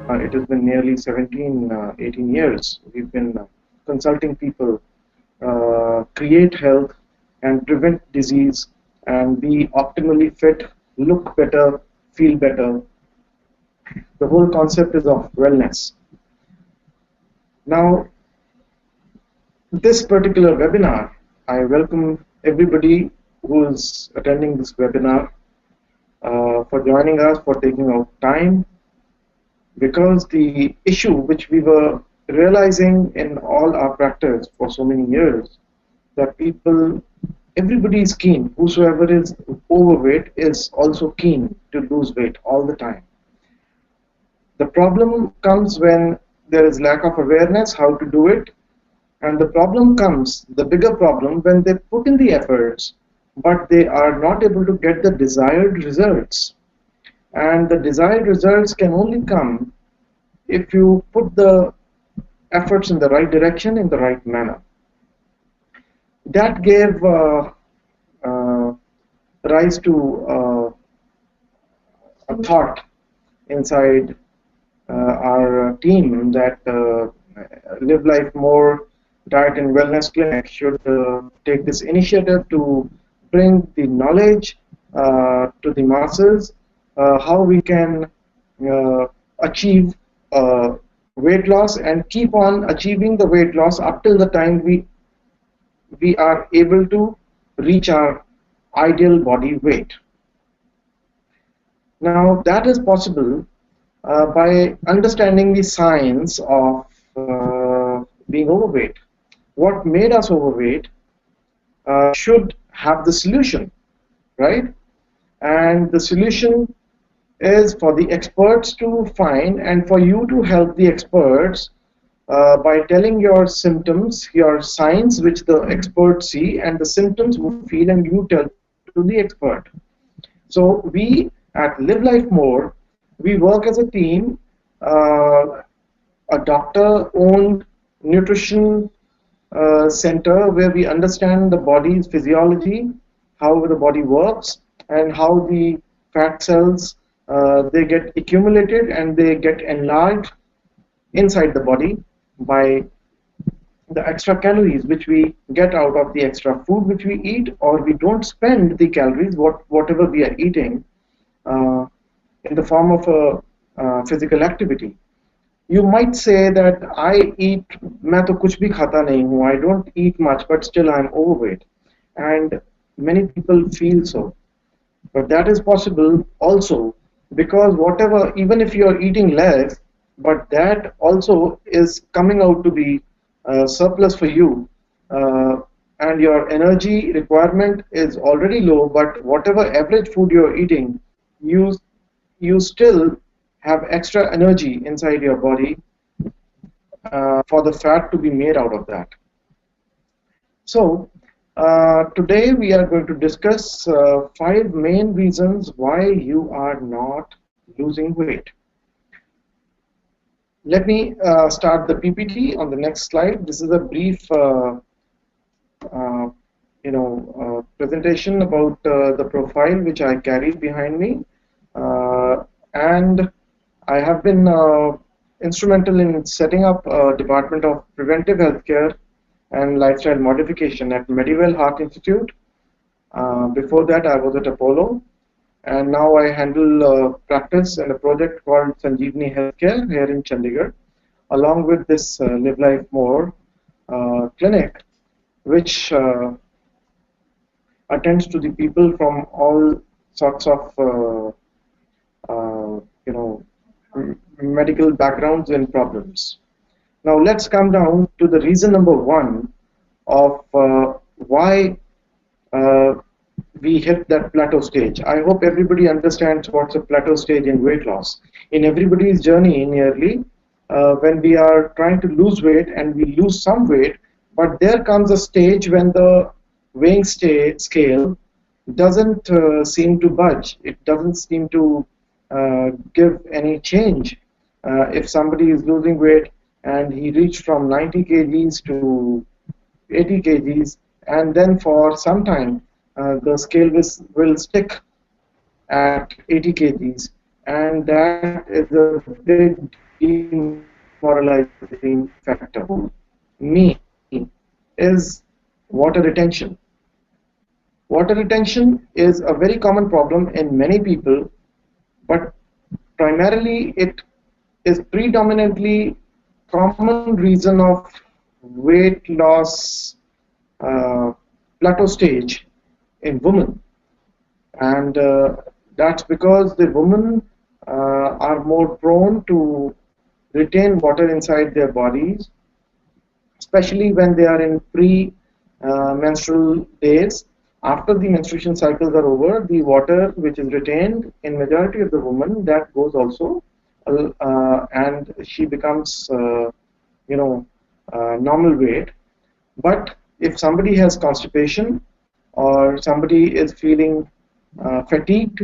It has been nearly 17, 18 years. We've been consulting people create health and prevent disease and be optimally fit, look better, feel better. The whole concept is of wellness. Now, this particular webinar, I welcome everybody who is attending this webinar for joining us, for taking out time, because the issue which we were realizing in all our practice for so many years, that people, everybody is keen, whosoever is overweight is also keen to lose weight all the time. The problem comes when there is lack of awareness how to do it, and the problem comes, the bigger problem, when they put in the efforts but they are not able to get the desired results. And the desired results can only come if you put the efforts in the right direction, in the right manner. That gave rise to a thought inside our team that Live Life More Diet and Wellness Clinic should take this initiative to bring the knowledge to the masses, how we can achieve weight loss and keep on achieving the weight loss up till the time we are able to reach our ideal body weight. Now that is possible by understanding the science of being overweight. What made us overweight should have the solution, right? And the solution is for the experts to find and for you to help the experts by telling your symptoms, your signs which the experts see, and the symptoms you feel and you tell to the expert. So we at Live Life More, we work as a team, a doctor-owned nutrition center where we understand the body's physiology, how the body works, and how the fat cells they get accumulated and they get enlarged inside the body by the extra calories which we get out of the extra food which we eat, or we don't spend the calories whatever we are eating in the form of a physical activity. You might say that I eat, मैं तो कुछ भी खाता नहीं हूँ, I don't eat much, but still I am overweight, and many people feel so. But that is possible also because whatever, even if you are eating less, but that also is coming out to be surplus for you, and your energy requirement is already low, but whatever average food you are eating, you still have extra energy inside your body for the fat to be made out of that. So today we are going to discuss 5 main reasons why you are not losing weight. Let me start the PPT on the next slide. This is a brief presentation about the profile which I carry behind me, and I have been instrumental in setting up a Department of Preventive Healthcare and Lifestyle Modification at Medieval Heart Institute. Before that, I was at Apollo, and now I handle practice in a project called Sanjeevani Healthcare here in Chandigarh, along with this Live Life More clinic, which attends to the people from all sorts of medical backgrounds and problems. Now let's come down to the reason number 1 of why we hit that plateau stage. I hope everybody understands what's a plateau stage in weight loss. In everybody's journey nearly, when we are trying to lose weight and we lose some weight, but there comes a stage when the weighing scale doesn't seem to budge. It doesn't seem to give any change. If somebody is losing weight and he reached from 90 kgs to 80 kgs, and then for some time the scale will stick at 80 kgs, and that is a big demoralizing factor. Me is water retention. Water retention is a very common problem in many people, but primarily it is predominantly common reason of weight loss plateau stage in women, and that's because the women are more prone to retain water inside their bodies, especially when they are in pre-menstrual days. After the menstruation cycles are over, the water which is retained in majority of the women, that goes also, and she becomes, normal weight. But if somebody has constipation or somebody is feeling fatigued,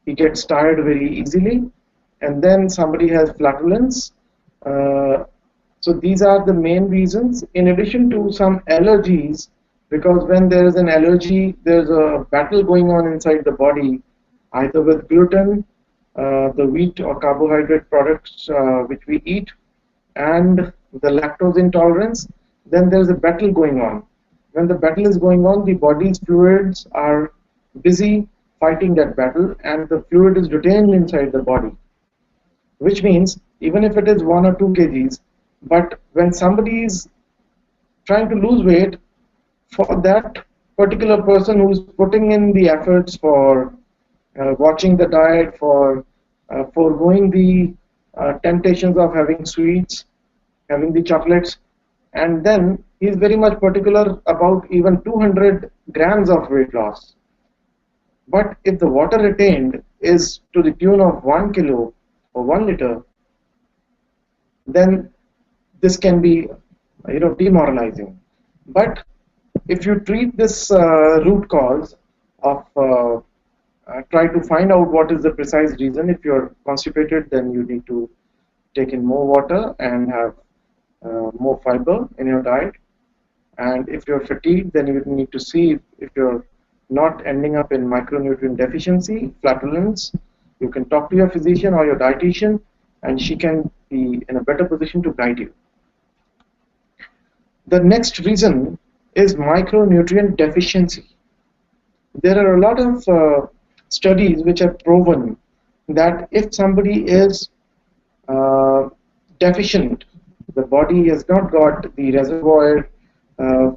he gets tired very easily, and then somebody has flatulence. Uh, so these are the main reasons, in addition to some allergies, because when there is an allergy, there's a battle going on inside the body, either with gluten, the wheat or carbohydrate products which we eat, and the lactose intolerance. Then there's a battle going on. When the battle is going on, the body's fluids are busy fighting that battle, and the fluid is retained inside the body, which means even if it is 1 or 2 kgs, but when somebody is trying to lose weight, for that particular person who is putting in the efforts for watching the diet, for foregoing the temptations of having sweets, having the chocolates, and then he is very much particular about even 200 grams of weight loss. But if the water retained is to the tune of 1 kilo or 1 liter, then this can be, demoralizing. But if you treat this root cause of try to find out what is the precise reason. If you're constipated, then you need to take in more water and have more fiber in your diet. And if you're fatigued, then you need to see if you're not ending up in micronutrient deficiency, flatulence. You can talk to your physician or your dietitian, and she can be in a better position to guide you. The next reason is micronutrient deficiency. There are a lot of studies which have proven that if somebody is deficient, the body has not got the reservoir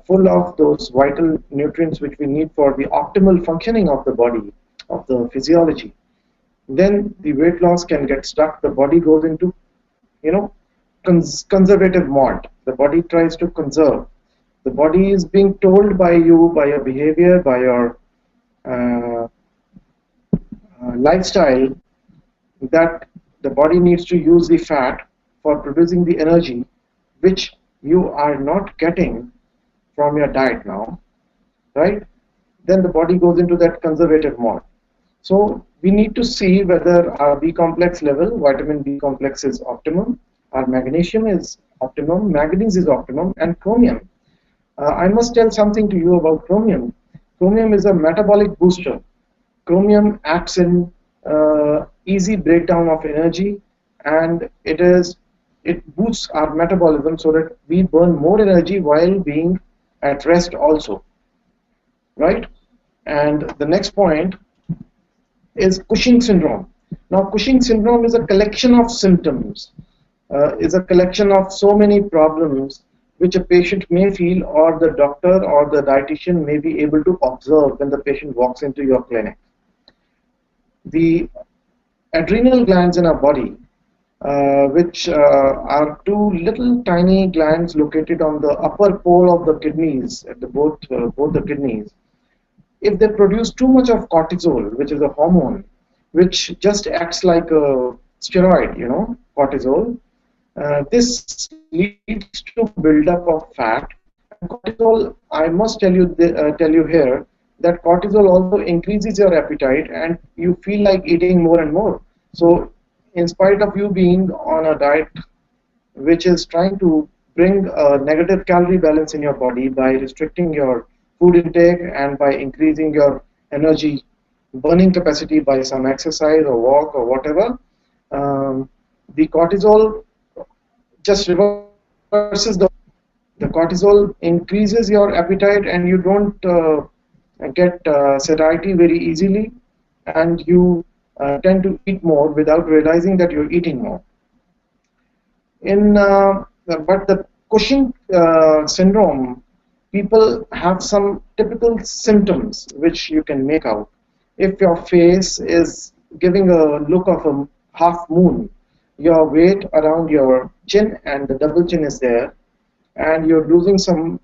full of those vital nutrients which we need for the optimal functioning of the body, of the physiology, then the weight loss can get stuck. The body goes into, conservative mode. The body tries to conserve. The body is being told by you, by your behavior, by your uh, lifestyle, that the body needs to use the fat for producing the energy which you are not getting from your diet now, right? Then the body goes into that conservative mode. So we need to see whether our B complex level, vitamin B complex is optimum, our magnesium is optimum, manganese is optimum, and chromium. I must tell something to you about chromium. Chromium is a metabolic booster. Chromium acts in easy breakdown of energy, and it boosts our metabolism so that we burn more energy while being at rest also, right? And the next point is Cushing syndrome. Now, Cushing syndrome is a collection of symptoms, is a collection of so many problems which a patient may feel, or the doctor or the dietitian may be able to observe when the patient walks into your clinic. The adrenal glands in our body, which are two little tiny glands located on the upper pole of the kidneys, at the both the kidneys. If they produce too much of cortisol, which is a hormone, which just acts like a steroid, cortisol, this leads to buildup of fat. And cortisol, I must tell you here that cortisol also increases your appetite, and you feel like eating more and more. So, in spite of you being on a diet which is trying to bring a negative calorie balance in your body by restricting your food intake and by increasing your energy burning capacity by some exercise or walk or whatever, um, the cortisol just reverses the cortisol increases your appetite, and you don't get satiety very easily, and you tend to eat more without realizing that you're eating more. But the Cushing syndrome, people have some typical symptoms which you can make out. If your face is giving a look of a half moon, your weight around your chin and the double chin is there, and you're losing some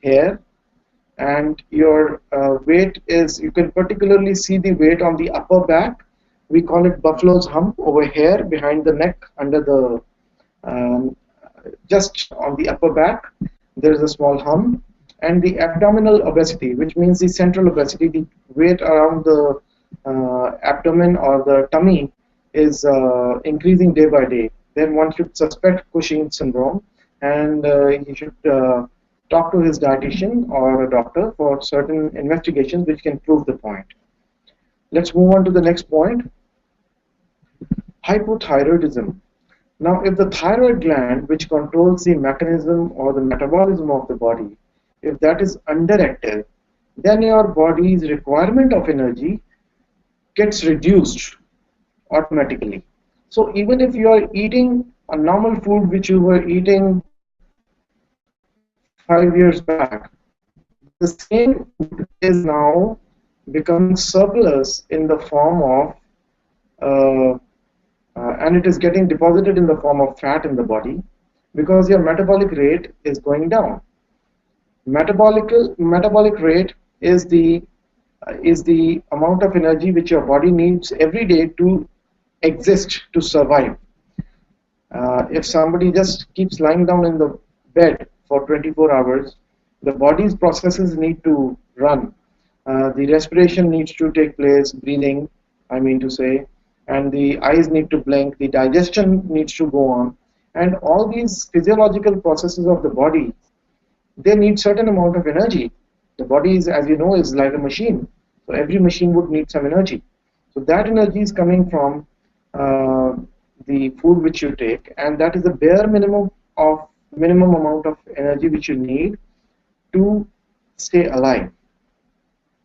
hair, and your weight is, you can particularly see the weight on the upper back. We call it buffalo's hump over here behind the neck, under the um, just on the upper back there is a small hump, and the abdominal obesity, which means the central obesity, the weight around the abdomen or the tummy is increasing day by day. Then one should suspect Cushing syndrome, and he should talk to his dietitian or a doctor for certain investigations which can prove the point. Let's move on to the next point: hypothyroidism. Now, if the thyroid gland, which controls the mechanism or the metabolism of the body, if that is underactive, then your body's requirement of energy gets reduced automatically. So even if you are eating a normal food which you were eating 5 years back, the same food is now becoming surplus in the form of and it is getting deposited in the form of fat in the body, because your metabolic rate is going down. Metabolic rate is the amount of energy which your body needs every day to exist, to survive. If somebody just keeps lying down in the bed for 24 hours, the body's processes need to run. The respiration needs to take place, breathing, I mean to say, and the eyes need to blink, the digestion needs to go on, and all these physiological processes of the body, they need certain amount of energy. The body is, as you know, is like a machine, so every machine would need some energy. So that energy is coming from the food which you take, and that is the bare minimum amount of energy which you need to stay alive.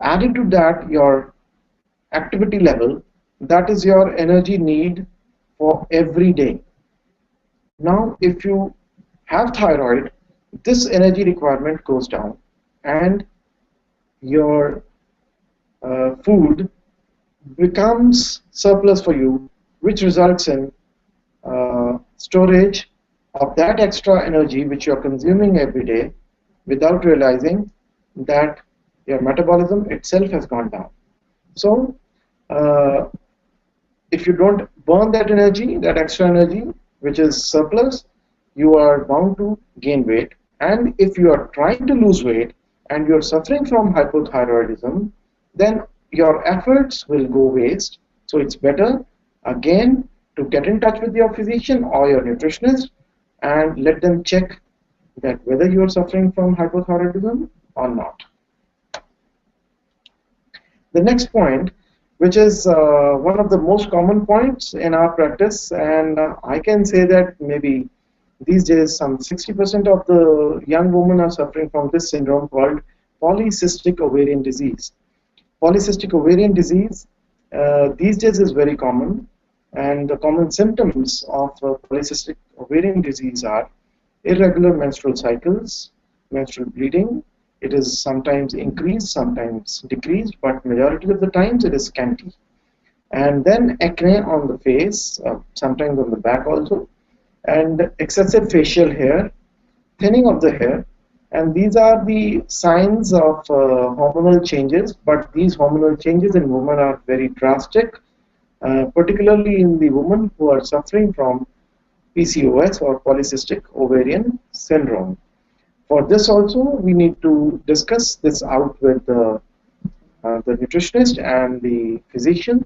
Added to that, your activity level, that is your energy need for every day. Now, if you have thyroid, this energy requirement goes down, and your food becomes surplus for you, which results in storage of that extra energy which you are consuming every day without realizing that your metabolism itself has gone down. So, if you don't burn that energy, that extra energy which is surplus, you are bound to gain weight. And if you are trying to lose weight and you are suffering from hypothyroidism, then your efforts will go waste. So it's better again to get in touch with your physician or your nutritionist and let them check that whether you are suffering from hypothyroidism or not. The next point, which is one of the most common points in our practice, and I can say that maybe these days some 60% of the young women are suffering from this syndrome called polycystic ovarian disease. Polycystic ovarian disease these days is very common, and the common symptoms of polycystic ovarian disease are irregular menstrual cycles, menstrual bleeding. It is sometimes increased, sometimes decreased, but majority of the times it is scanty. And then acne on the face, sometimes on the back also, and excessive facial hair, thinning of the hair. And these are the signs of hormonal changes, but these hormonal changes in women are very drastic, particularly in the women who are suffering from PCOS or polycystic ovarian syndrome. For this also, we need to discuss this out with the nutritionist and the physician.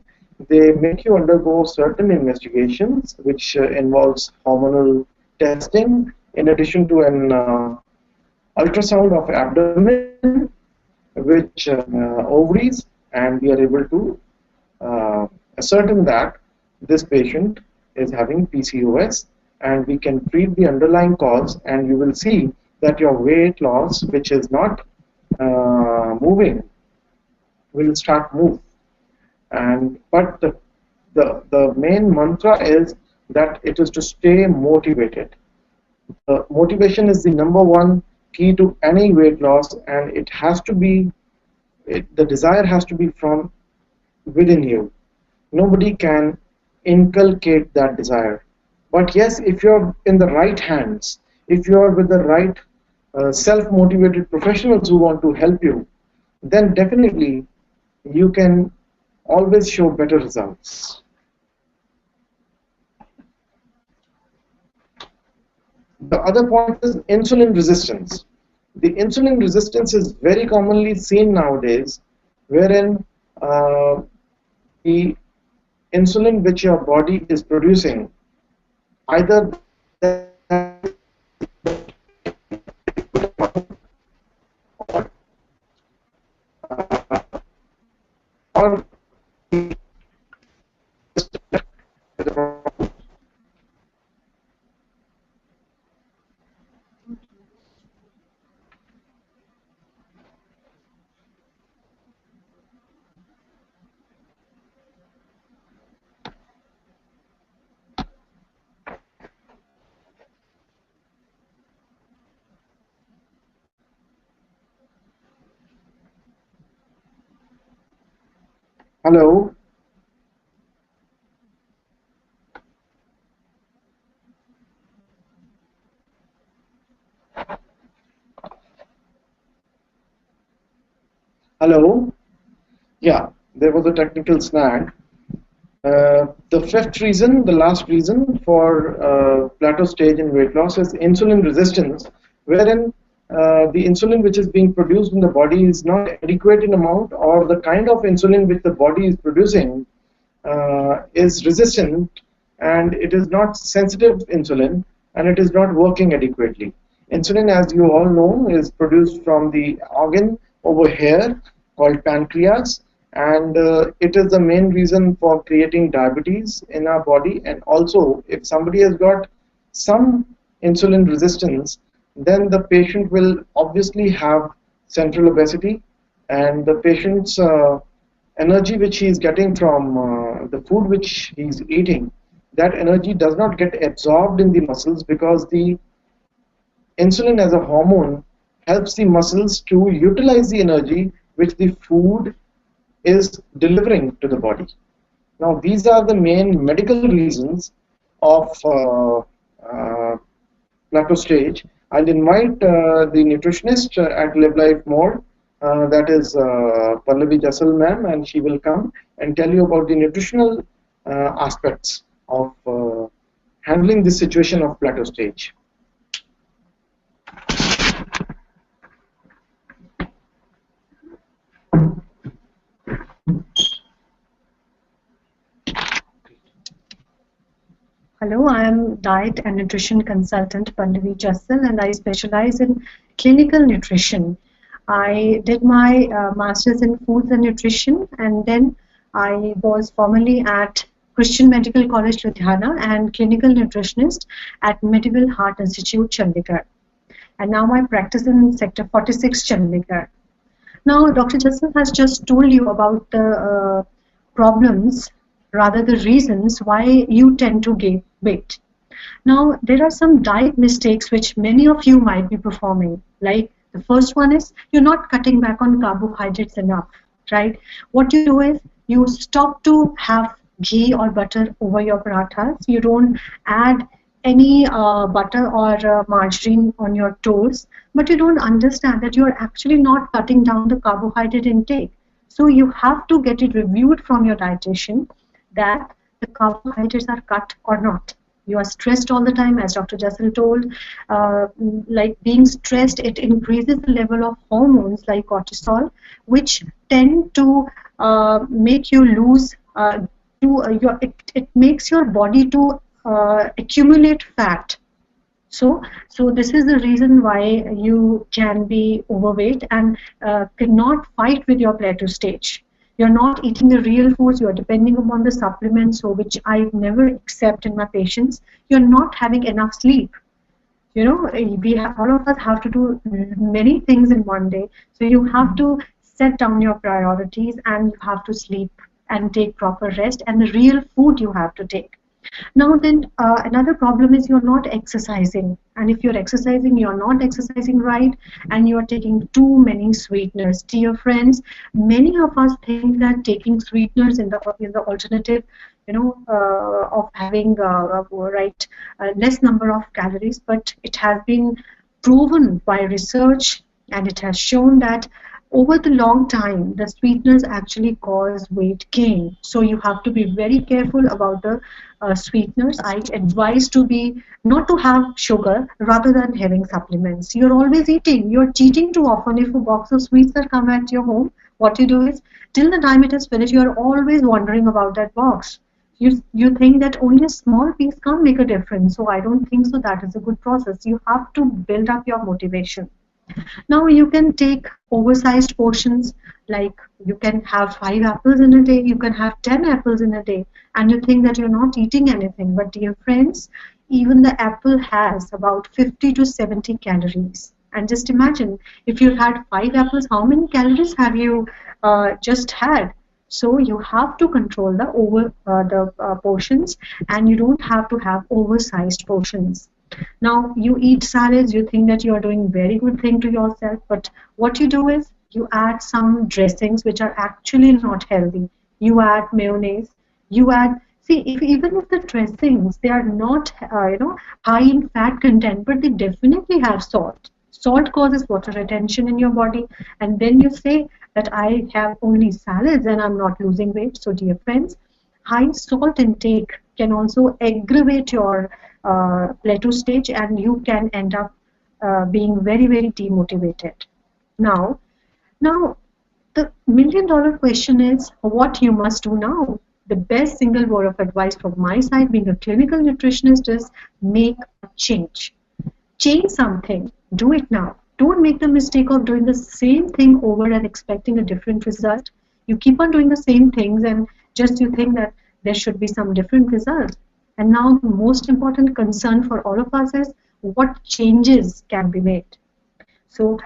They make you undergo certain investigations which involves hormonal testing in addition to an ultrasound of abdomen, which ovaries, and we are able to ascertain that this patient is having PCOS, and we can treat the underlying cause, and you will see that your weight loss, which is not moving, will start move. And but the main mantra is that it is to stay motivated. Motivation is the number one key to any weight loss, and it has to be, the desire has to be from within you. Nobody can inculcate that desire. But yes, if you're in the right hands, if you're with the right self-motivated professionals who want to help you, then definitely you can always show better results. The other point is insulin resistance. The insulin resistance is very commonly seen nowadays, wherein the insulin which your body is producing, either or hello. Hello. Yeah, there was a technical snag. The fifth reason, the last reason for plateau stage in weight loss is insulin resistance, wherein the insulin which is being produced in the body is not adequate in amount, or the kind of insulin which the body is producing is resistant, and it is not sensitive insulin, and it is not working adequately. Insulin, as you all know, is produced from the organ over here called pancreas, and it is the main reason for creating diabetes in our body. And also, if somebody has got some insulin resistance, then the patient will obviously have central obesity, and the patient's energy which he is getting from the food which he is eating, that energy does not get absorbed in the muscles, because the insulin as a hormone helps the muscles to utilize the energy which the food is delivering to the body. Now, these are the main medical reasons of plateau stage. I'll invite the nutritionist at LiveLifeMore, that is Pallavi Jassal ma'am, and she will come and tell you about the nutritional aspects of handling this situation of plateau stage. Hello, I am diet and nutrition consultant Pallavi Jassal, and I specialize in clinical nutrition. I did my master's in foods and nutrition, and then I was formerly at Christian Medical College Ludhiana and clinical nutritionist at Medieval Heart Institute Chandigarh. And now I practice in Sector 46 Chandigarh. Now, Dr. Jassal has just told you about the problems, rather the reasons why you tend to gain weight. Now, there are some diet mistakes which many of you might be performing. Like the first one is you're not cutting back on carbohydrates enough, right? What you do is you stop to have ghee or butter over your parathas. You don't add any butter or margarine on your toast, but you don't understand that you're actually not cutting down the carbohydrate intake. So you have to get it reviewed from your dietitian that the carbohydrates are cut or not. You are stressed all the time, as Dr. Jassal told. Like being stressed, it increases the level of hormones like cortisol, which tend to make you lose. It makes your body to accumulate fat. So this is the reason why you can be overweight and cannot fight with your plateau stage. You're not eating the real foods, you're depending upon the supplements, so which I never accept in my patients. You're not having enough sleep. All of us have to do many things in one day. So you have to set down your priorities and you have to sleep and take proper rest and the real food you have to take. Now then, another problem is you're not exercising. And if you're exercising, you're not exercising right, and you're taking too many sweeteners. Dear friends, many of us think that taking sweeteners in the alternative, of having less number of calories, but it has been proven by research, and it has shown that over the long time, the sweeteners actually cause weight gain. So you have to be very careful about the sweeteners. I advise to be not to have sugar rather than having supplements. You're always eating. You're cheating too often. If a box of sweets that come at your home, what you do is till the time it is finished, you're always wondering about that box. You think that only a small piece can't make a difference. So I don't think so. That is a good process. You have to build up your motivation. Now you can take oversized portions, like you can have 5 apples in a day, you can have 10 apples in a day, and you think that you're not eating anything. But dear friends, even the apple has about 50 to 70 calories. And just imagine, if you had 5 apples, how many calories have you just had? So you have to control the portions, and you don't have to have oversized portions. Now you eat salads, you think that you are doing very good thing to yourself, but what you do is you add some dressings which are actually not healthy. You add mayonnaise, you add, see, even if the dressings, they are not high in fat content, but they definitely have salt. Salt causes water retention in your body, and then you say that I have only salads and I'm not losing weight. So dear friends, high salt intake can also aggravate your plateau stage, and you can end up being very, very demotivated. Now, now the million-dollar question is what you must do now. The best single word of advice from my side, being a clinical nutritionist, is make a change. Change something. Do it now. Don't make the mistake of doing the same thing over and expecting a different result. You keep on doing the same things and just you think that there should be some different result. And now the most important concern for all of us is what changes can be made. So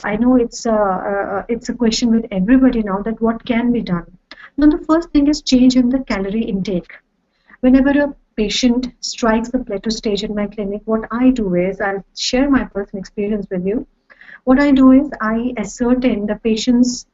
I know it's a question with everybody now, that what can be done. Now the first thing is change in the calorie intake. Whenever a patient strikes the plateau stage in my clinic, what I do is I'll share my personal experience with you. What I do is I ascertain the patient's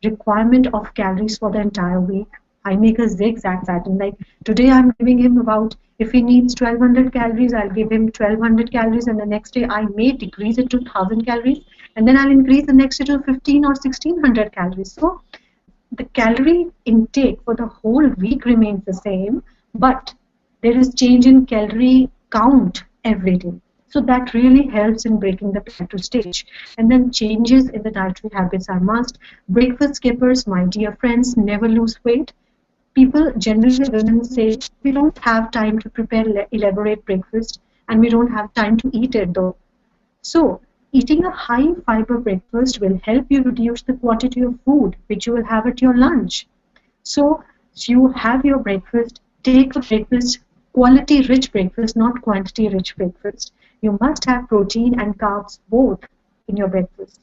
requirement of calories for the entire week. I make a zigzag pattern. Like today I'm giving him about, if he needs 1200 calories, I'll give him 1200 calories, and the next day I may decrease it to 1000 calories, and then I'll increase the next day to 15 or 1600 calories. So the calorie intake for the whole week remains the same, but there is change in calorie count every day. So that really helps in breaking the plateau stage. And then changes in the dietary habits are must. Breakfast skippers, my dear friends, never lose weight. People, generally women, say we don't have time to prepare elaborate breakfast, and we don't have time to eat it though. So eating a high fiber breakfast will help you reduce the quantity of food which you will have at your lunch. So you have your breakfast, take a breakfast, quality rich breakfast, not quantity rich breakfast. You must have protein and carbs both in your breakfast.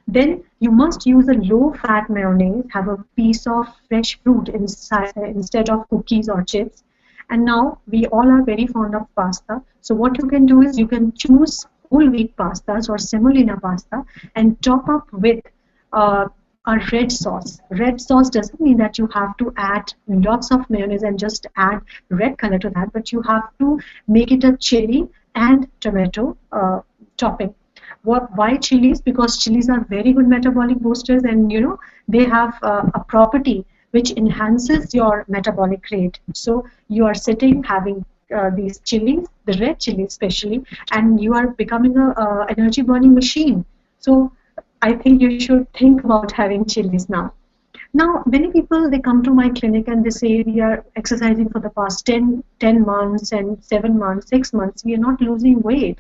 Then you must use a low-fat mayonnaise, have a piece of fresh fruit inside, instead of cookies or chips. And now we all are very fond of pasta. So what you can do is you can choose whole wheat pastas or semolina pasta and top up with a red sauce. Red sauce doesn't mean that you have to add lots of mayonnaise and just add red color to that, but you have to make it a chili and tomato topping. Why chilies? Because chilies are very good metabolic boosters, and they have a property which enhances your metabolic rate. So you are sitting having these chilies, the red chili especially, and you are becoming a energy burning machine. So I think you should think about having chilies now. Now, many people, they come to my clinic and they say, we are exercising for the past 10 months and 7 months, 6 months. We are not losing weight.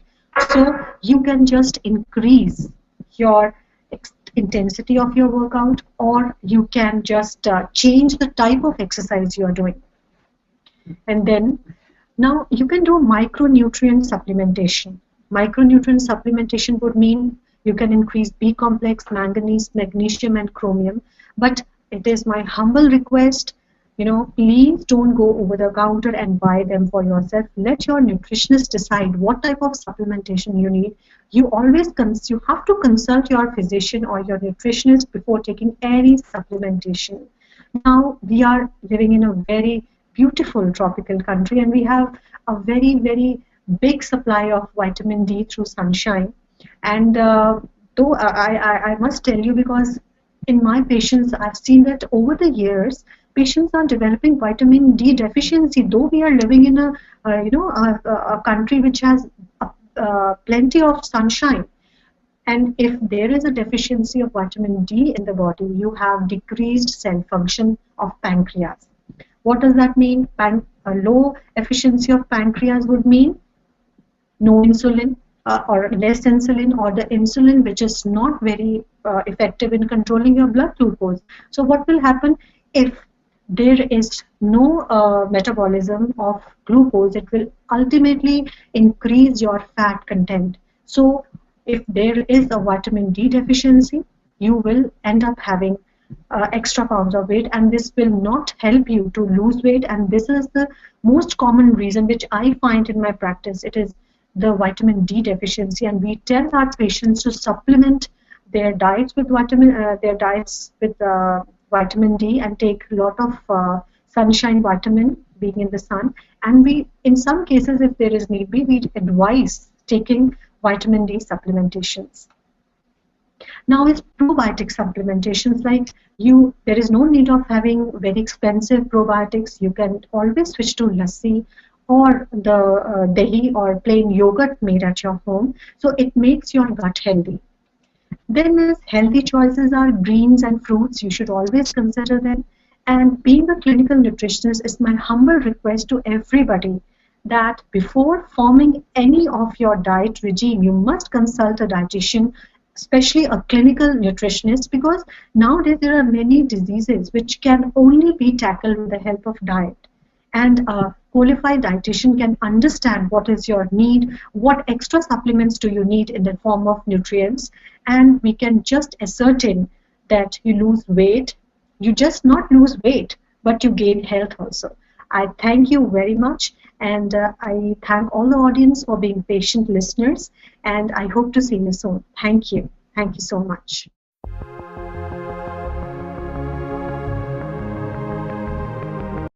So you can just increase your intensity of your workout, or you can just change the type of exercise you are doing. And then now you can do micronutrient supplementation. Micronutrient supplementation would mean you can increase B complex, manganese, magnesium, and chromium. But it is my humble request, please don't go over the counter and buy them for yourself. Let your nutritionist decide what type of supplementation you need. You have to consult your physician or your nutritionist before taking any supplementation. Now we are living in a very beautiful tropical country, and we have a very, very big supply of vitamin D through sunshine. And though I must tell you, because in my patients, I've seen that over the years, patients are developing vitamin D deficiency. Though we are living in a country which has plenty of sunshine, and if there is a deficiency of vitamin D in the body, you have decreased cell function of pancreas. What does that mean? A low efficiency of pancreas would mean no insulin, or less insulin, or the insulin which is not very effective in controlling your blood glucose. So what will happen if there is no metabolism of glucose? It will ultimately increase your fat content. So if there is a vitamin D deficiency, you will end up having extra pounds of weight, and this will not help you to lose weight. And this is the most common reason which I find in my practice. It is the vitamin D deficiency, and we tell our patients to supplement their diets with vitamin D, and take a lot of sunshine vitamin, being in the sun. And we, in some cases, if there is need be, we advise taking vitamin D supplementations. Now is probiotic supplementations. There is no need of having very expensive probiotics. You can always switch to lassi or the dahi or plain yogurt made at your home. So it makes your gut healthy. Then as healthy choices are greens and fruits, you should always consider them. And being a clinical nutritionist, is my humble request to everybody that before forming any of your diet regime, you must consult a dietitian, especially a clinical nutritionist, because nowadays there are many diseases which can only be tackled with the help of diet. And a qualified dietitian can understand what is your need, what extra supplements do you need in the form of nutrients, and we can just ascertain that you lose weight. You just not lose weight, but you gain health also. I thank you very much, and I thank all the audience for being patient listeners, and I hope to see you soon. Thank you. Thank you so much.